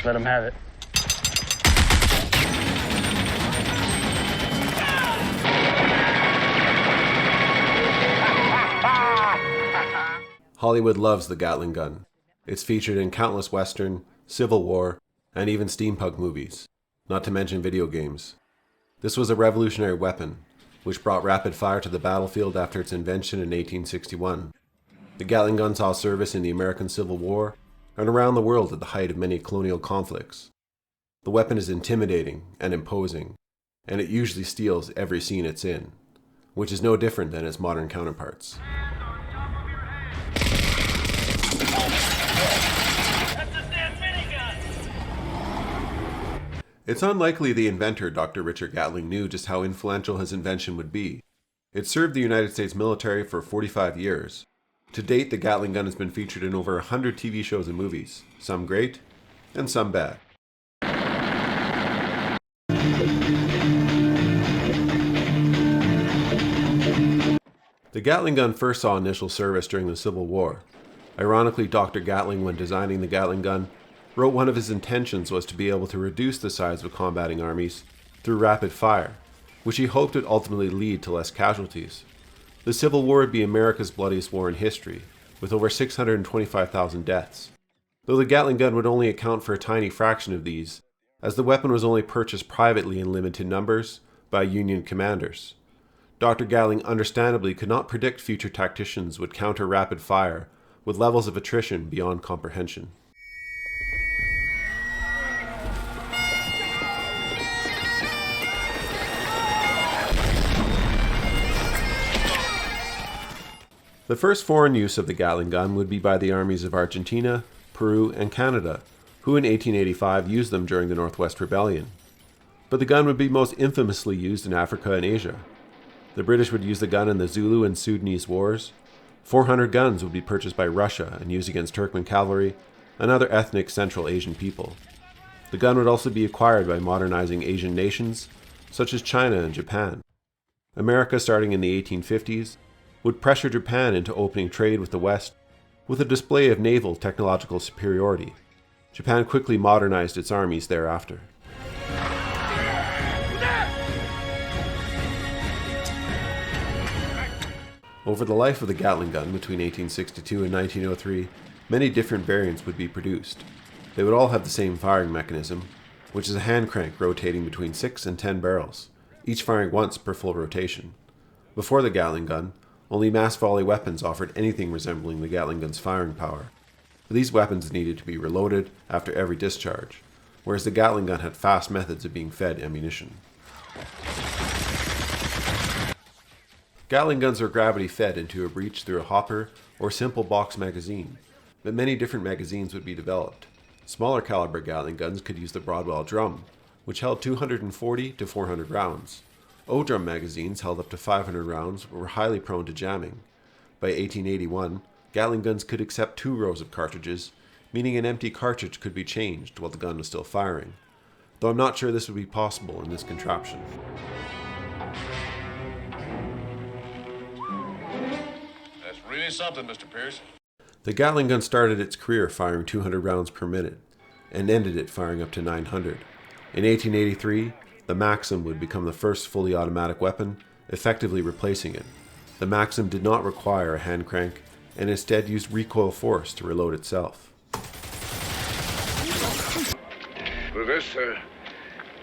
Let him have it. Hollywood loves the Gatling gun. It's featured in countless Western, Civil War, and even steampunk movies, not to mention video games. This was a revolutionary weapon, which brought rapid fire to the battlefield after its invention in 1861. The Gatling gun saw service in the American Civil War and around the world at the height of many colonial conflicts. The weapon is intimidating and imposing, and it usually steals every scene it's in, which is no different than its modern counterparts. It's unlikely the inventor, Dr. Richard Gatling, knew just how influential his invention would be. It served the United States military for 45 years. To date, the Gatling gun has been featured in over 100 TV shows and movies, some great and some bad. The Gatling gun first saw initial service during the Civil War. Ironically, Dr. Gatling, when designing the Gatling gun, wrote one of his intentions was to be able to reduce the size of combating armies through rapid fire, which he hoped would ultimately lead to less casualties. The Civil War would be America's bloodiest war in history, with over 625,000 deaths, though the Gatling gun would only account for a tiny fraction of these, as the weapon was only purchased privately in limited numbers by Union commanders. Dr. Gatling understandably could not predict future tacticians would counter rapid fire with levels of attrition beyond comprehension. The first foreign use of the Gatling gun would be by the armies of Argentina, Peru, and Canada, who in 1885 used them during the Northwest Rebellion. But the gun would be most infamously used in Africa and Asia. The British would use the gun in the Zulu and Sudanese wars. 400 guns would be purchased by Russia and used against Turkmen cavalry and other ethnic Central Asian people. The gun would also be acquired by modernizing Asian nations, such as China and Japan. America, starting in the 1850s, would pressure Japan into opening trade with the West with a display of naval technological superiority. Japan quickly modernized its armies thereafter. Over the life of the Gatling gun between 1862 and 1903, many different variants would be produced. They would all have the same firing mechanism, which is a hand crank rotating between 6 and 10 barrels, each firing once per full rotation. Before the Gatling gun, only mass volley weapons offered anything resembling the Gatling gun's firing power. These weapons needed to be reloaded after every discharge, whereas the Gatling gun had fast methods of being fed ammunition. Gatling guns are gravity fed into a breech through a hopper or simple box magazine, but many different magazines would be developed. Smaller caliber Gatling guns could use the Broadwell drum, which held 240 to 400 rounds. O-drum magazines held up to 500 rounds but were highly prone to jamming. By 1881, Gatling guns could accept 2 rows of cartridges, meaning an empty cartridge could be changed while the gun was still firing, though I'm not sure this would be possible in this contraption. That's really something, Mr. Pierce. The Gatling gun started its career firing 200 rounds per minute, and ended it firing up to 900. In 1883, the Maxim would become the first fully automatic weapon, effectively replacing it. The Maxim did not require a hand crank, and instead used recoil force to reload itself. This, sir,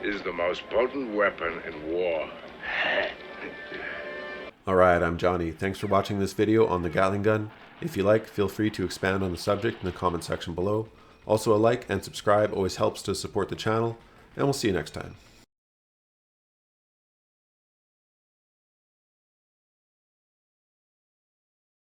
is the most potent weapon in war. Alright, I'm Johnny. Thanks for watching this video on the Gatling gun. If you like, feel free to expand on the subject in the comment section below. Also, a like and subscribe always helps to support the channel, and we'll see you next time.